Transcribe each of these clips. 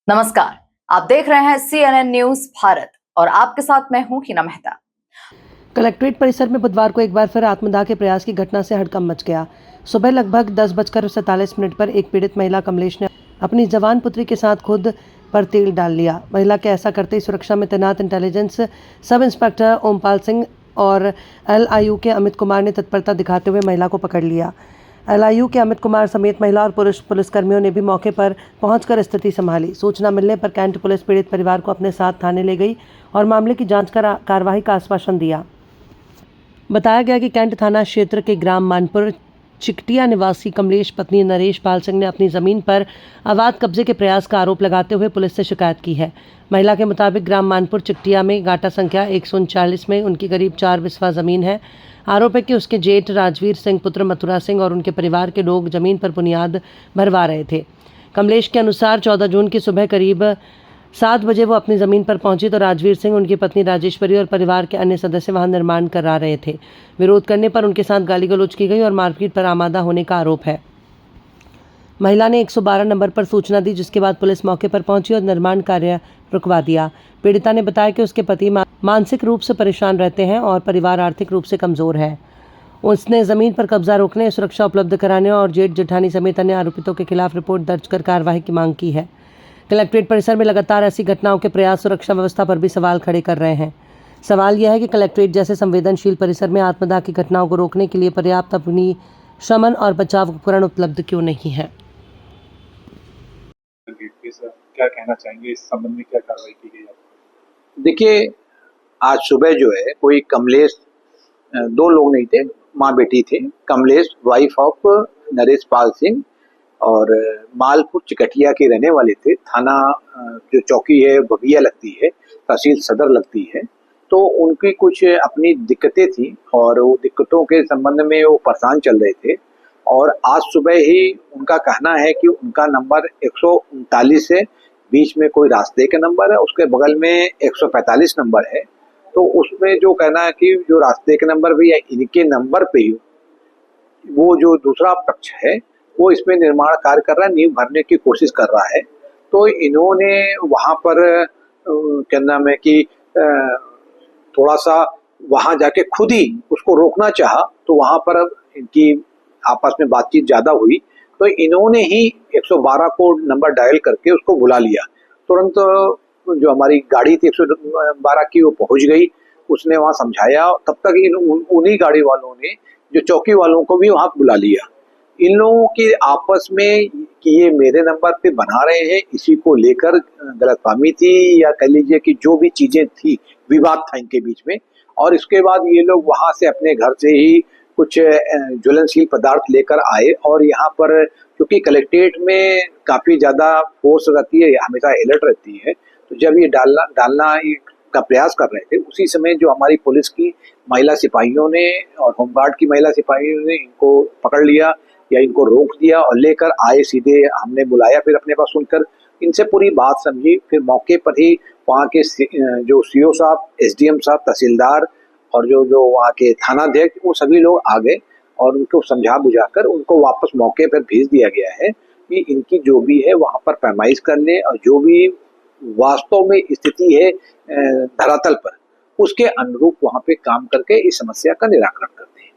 नमस्कार, आप देख रहे हैं CNN न्यूज भारत और आपके साथ मैं हूं हिना मेहता। कलेक्ट्रेट परिसर में बुधवार को एक बार फिर आत्मदाह के प्रयास की घटना से हड़कंप मच गया। सुबह लगभग 10:47 पर एक पीड़ित महिला कमलेश ने अपनी जवान पुत्री के साथ खुद पर तेल डाल लिया। महिला के ऐसा करते ही सुरक्षा में तैनात intelligence sub inspector Ompal Singh और LIU के अमित कुमार ने तत्परता दिखाते हुए महिला को पकड़ लिया। LIU के अमित कुमार समेत महिला और पुरुष पुलिसकर्मियों ने भी मौके पर पहुंचकर स्थिति संभाली। सूचना मिलने पर कैंट पुलिस पीड़ित परिवार को अपने साथ थाने ले गई और मामले की जांच कर कार्रवाई का आश्वासन दिया। बताया गया कि कैंट थाना क्षेत्र के ग्राम मानपुर चिकटिया निवासी कमलेश पत्नी नरेश पाल सिंह ने अपनी जमीन पर अवैध कब्जे के प्रयास का आरोप लगाते हुए पुलिस से शिकायत की है। महिला के मुताबिक ग्राम मानपुर चिकटिया में गाटा संख्या 139 में उनकी करीब 4 बिस्वा जमीन है। आरोप है कि उसके जेठ राजवीर सिंह पुत्र मथुरा सिंह और उनके परिवार के लोग जमीन पर बुनियाद भरवा रहे थे। कमलेश के अनुसार 14 जून की सुबह करीब 7 बजे वो अपनी ज़मीन पर पहुंची तो राजवीर सिंह, उनकी पत्नी राजेश्वरी और परिवार के अन्य सदस्य वहां निर्माण करा रहे थे। विरोध करने पर उनके साथ गाली गलौज की गई और मारपीट पर आमादा होने का आरोप है। महिला ने 112 नंबर पर सूचना दी, जिसके बाद पुलिस मौके पर पहुंची और निर्माण कार्य रुकवा दिया। पीड़िता ने बताया कि उसके पति मानसिक रूप से परेशान रहते हैं और परिवार आर्थिक रूप से कमज़ोर है। उसने ज़मीन पर कब्जा रोकने, सुरक्षा उपलब्ध कराने और जेठ जेठानी समेत अन्य आरोपितों के खिलाफ रिपोर्ट दर्ज कर कार्रवाई की मांग की है। कलेक्ट्रेट परिसर में लगातार ऐसी घटनाओं के प्रयास सुरक्षा व्यवस्था पर भी सवाल खड़े कर रहे हैं। सवाल यह है कि कलेक्ट्रेट जैसे संवेदनशील परिसर में आत्मदाह की घटनाओं को रोकने के लिए पर्याप्त अग्निशमन और बचाव उपकरण उपलब्ध क्यों नहीं है। क्या कहना चाहेंगे इस संबंध में, क्या कार्रवाई की गई है? देखिए, आज सुबह जो है कोई कमलेश, 2 लोग नहीं थे, माँ बेटी थे। कमलेश वाइफ ऑफ नरेश पाल सिंह और मालपुर चिकटिया के रहने वाले थे। थाना जो चौकी है बबिया लगती है, तहसील सदर लगती है। तो उनकी कुछ अपनी दिक्कतें थी और वो दिक्कतों के संबंध में वो परेशान चल रहे थे। और आज सुबह ही उनका कहना है कि उनका नंबर 139 है, बीच में कोई रास्ते का नंबर है, उसके बगल में 145 नंबर है। तो उसमें जो कहना है कि जो रास्ते के नंबर भी है, इनके नंबर पे ही वो जो दूसरा पक्ष है वो इसमें निर्माण कार्य कर रहा है, नींव भरने की कोशिश कर रहा है। तो इन्होंने वहां पर क्या नाम है कि थोड़ा सा वहां जाके खुद ही उसको रोकना चाहा, तो वहां पर इनकी आपस में बातचीत ज्यादा हुई। तो इन्होंने ही 112 को नंबर डायल करके उसको बुला लिया। तुरंत जो हमारी गाड़ी थी 112 की वो पहुंच गई, उसने वहां समझाया। तब तक उन्हीं गाड़ी वालों ने जो चौकी वालों को भी वहां बुला लिया। इन लोगों की आपस में कि ये मेरे नंबर पे बना रहे हैं, इसी को लेकर गलतफहमी थी, या कह लीजिए कि जो भी चीजें थी, विवाद था इनके बीच में। और इसके बाद ये लोग वहां से अपने घर से ही कुछ ज्वलनशील पदार्थ लेकर आए और यहाँ पर क्योंकि कलेक्ट्रेट में काफी ज्यादा फोर्स रहती है, हमेशा अलर्ट रहती है। तो जब ये डालना का प्रयास कर रहे थे, उसी समय जो हमारी पुलिस की महिला सिपाहियों ने और होमगार्ड की महिला सिपाहियों ने इनको पकड़ लिया या इनको रोक दिया और लेकर आए सीधे। हमने बुलाया, फिर अपने पास सुनकर इनसे पूरी बात समझी। फिर मौके पर ही वहाँ के जो CO साहब, SDM साहब, तहसीलदार और जो वहाँ के थानाध्यक्ष, वो सभी लोग आ गए और उनको समझा बुझाकर उनको वापस मौके पर भेज दिया गया है कि इनकी जो भी है वहाँ पर पैमाइश कर ले और जो भी वास्तव में स्थिति है धरातल पर, उसके अनुरूप वहाँ पे काम करके इस समस्या का निराकरण करते हैं।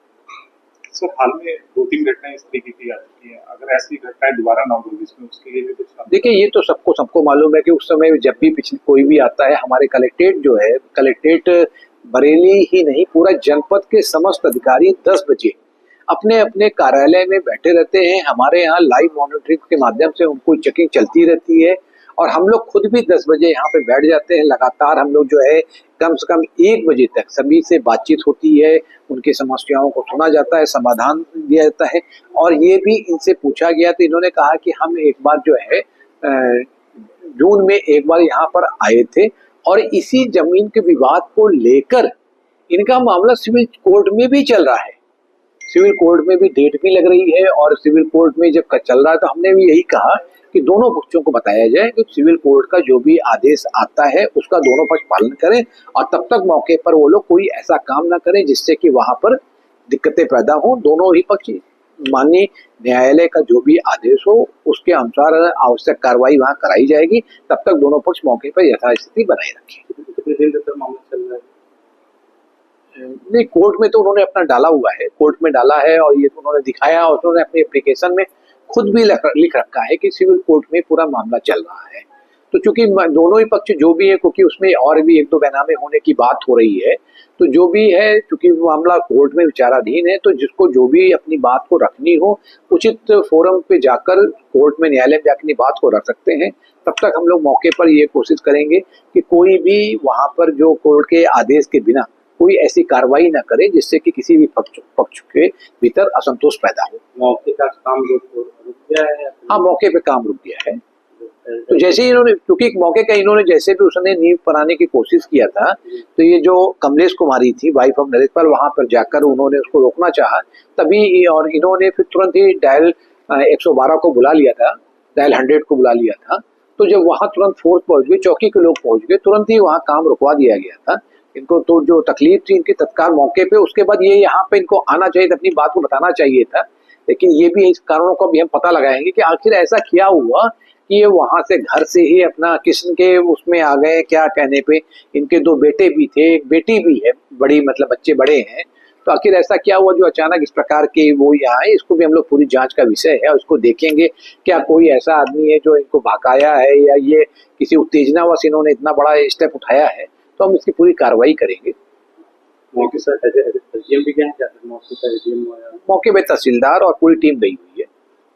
सर, हाल में 2-3 घटनाएं इस तरीके की आ चुकी हैं, अगर ऐसी घटनाएं दोबारा ना हो इसमें, उसके लिए भी कुछ? देखिए, ये तो सबको मालूम है कि उस समय जब भी पिछले कोई भी आता है, हमारे कलेक्ट्रेट जो है, कलेक्ट्रेट बरेली ही नहीं पूरा जनपद के समस्त अधिकारी 10 बजे अपने अपने कार्यालय में बैठे रहते हैं। हमारे यहाँ लाइव मॉनिटरिंग के माध्यम से उनको चेकिंग चलती रहती है और हम लोग खुद भी 10 बजे यहाँ पे बैठ जाते हैं। लगातार हम लोग जो है कम से कम 1 बजे तक सभी से बातचीत होती है, उनकी समस्याओं को सुना जाता है, समाधान दिया जाता है। और ये भी इनसे पूछा गया तो इन्होंने कहा कि हम एक बार जो है जून में एक बार यहाँ पर आए थे और इसी जमीन के विवाद को लेकर इनका मामला सिविल कोर्ट में भी चल रहा है। सिविल कोर्ट में भी डेट भी लग रही है और सिविल कोर्ट में जब चल रहा है तो हमने भी यही कहा कि दोनों पक्षों को बताया जाए कि सिविल कोर्ट का जो भी आदेश आता है उसका दोनों पक्ष पालन करें और तब तक मौके पर वो लोग कोई ऐसा काम ना करें जिससे कि वहां पर दिक्कतें पैदा हो। दोनों ही पक्ष माननीय न्यायालय का जो भी आदेश हो उसके अनुसार आवश्यक कार्रवाई वहां कराई जाएगी। तब तक दोनों पक्ष मौके पर यथास्थिति बनाए रखें। कितने दिन तक मामला चल रहा है? नहीं, कोर्ट में तो उन्होंने अपना डाला हुआ है, कोर्ट में डाला है और ये तो उन्होंने दिखाया और उन्होंने अपनी एप्लीकेशन में खुद भी लिख रखा है कि सिविल कोर्ट में पूरा मामला चल रहा है। तो चूंकि दोनों ही पक्ष जो भी है, क्योंकि उसमें और भी एक दो बैनामे होने की बात हो रही है, तो जो भी है चूंकि मामला कोर्ट में विचाराधीन है, तो जिसको जो भी अपनी बात को रखनी हो उचित फोरम पे जाकर कोर्ट में न्यायालय में जाकर अपनी बात को रख सकते हैं। तब तक हम लोग मौके पर ये कोशिश करेंगे कि कोई भी वहां पर जो कोर्ट के आदेश के बिना कोई ऐसी कार्रवाई न करे जिससे कि किसी भी पक्ष के भीतर असंतोष पैदा हो। मौके का काम रुक गया है? हाँ, मौके पे काम रुक गया है। तो जैसे ही इन्होंने, क्योंकि मौके का इन्होंने जैसे भी उसने नींव बनाने की कोशिश किया था, तो ये जो कमलेश कुमारी थी वाइफ ऑफ नरेश पाल, वहां पर जाकर उन्होंने उसको रोकना चाहा, तभी और इन्होंने फिर तुरंत ही डायल 112 को बुला लिया था, डायल 100 को बुला लिया था। तो जब वहां तुरंत फोर्स पहुंच गई, चौकी के लोग पहुंच गए, तुरंत ही वहां काम रुकवा दिया गया था। इनको तो जो तकलीफ थी इनकी तत्काल मौके पे, उसके बाद ये यहाँ पे इनको आना चाहिए था, अपनी बात को बताना चाहिए था। लेकिन ये भी इस कारणों का भी हम पता लगाएंगे कि आखिर ऐसा क्या हुआ कि ये वहां से घर से ही अपना किशन के उसमें आ गए। क्या कहने पे इनके 2 बेटे भी थे, एक बेटी भी है, बड़ी मतलब बच्चे बड़े हैं। तो आखिर ऐसा क्या हुआ जो अचानक इस प्रकार के वो यहाँ है, इसको भी हम लोग पूरी जांच का विषय है, उसको देखेंगे। क्या कोई ऐसा आदमी है जो इनको भगाया है या ये किसी उत्तेजनावश इन्होंने इतना बड़ा स्टेप उठाया है, तो हम इसकी पूरी कार्रवाई करेंगे। मौके पर एसडीएम भी गए हैं? मौके पे तहसीलदार और पूरी टीम गई हुई है।